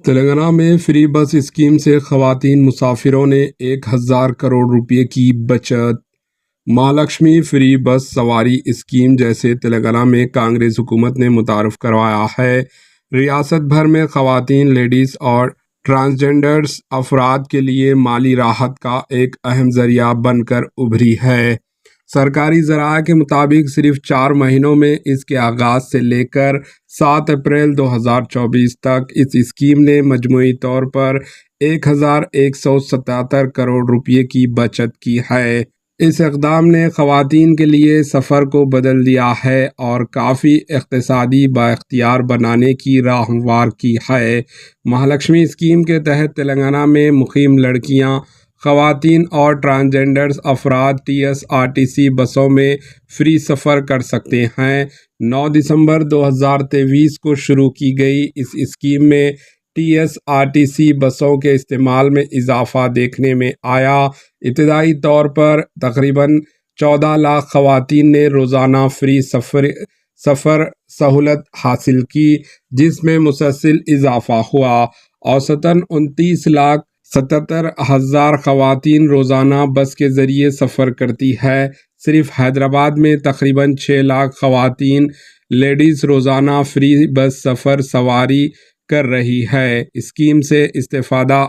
تلنگانہ میں فری بس اسکیم سے خواتین مسافروں نے 1000 کروڑ روپے کی بچت۔ مہالکشمی فری بس سواری اسکیم جیسے تلنگانہ میں کانگریس حکومت نے متعارف کروایا ہے، ریاست بھر میں خواتین، لیڈیز اور ٹرانسجینڈرز افراد کے لیے مالی راحت کا ایک اہم ذریعہ بن کر ابھری ہے۔ سرکاری ذرائع کے مطابق صرف 4 مہینوں میں اس کے آغاز سے لے کر 7 اپریل 2024 تک اس اسکیم نے مجموعی طور پر 1177 کروڑ روپے کی بچت کی ہے۔ اس اقدام نے خواتین کے لیے سفر کو بدل دیا ہے اور کافی اقتصادی بااختیار بنانے کی راہ ہموار کی ہے۔ مہالکشمی اسکیم کے تحت تلنگانہ میں مقیم لڑکیاں، خواتین اور ٹرانسجینڈر افراد TSRTC بسوں میں فری سفر کر سکتے ہیں۔ 9 دسمبر 2023 کو شروع کی گئی اس اسکیم میں TSRTC بسوں کے استعمال میں اضافہ دیکھنے میں آیا۔ ابتدائی طور پر تقریباً 14 لاکھ خواتین نے روزانہ فری سفر سہولت حاصل کی، جس میں مسلسل اضافہ ہوا۔ اوسطاً 29,77,000 خواتین روزانہ بس کے ذریعے سفر کرتی ہے۔ صرف حیدرآباد میں تقریباً 6 لاکھ خواتین لیڈیز روزانہ فری بس سفر سواری کر رہی ہے۔ اسکیم سے استفادہ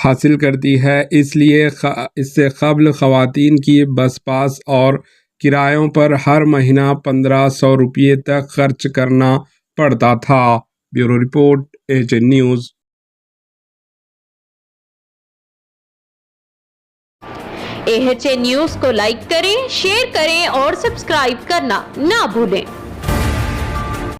حاصل کرتی ہے، اس لیے اس سے قبل خواتین کی بس پاس اور کرایوں پر ہر مہینہ 1500 روپے تک خرچ کرنا پڑتا تھا۔ Bureau report, AHN news. AHN news کو لائک کریں، شیئر کریں اور سبسکرائب کرنا نہ بھولیں۔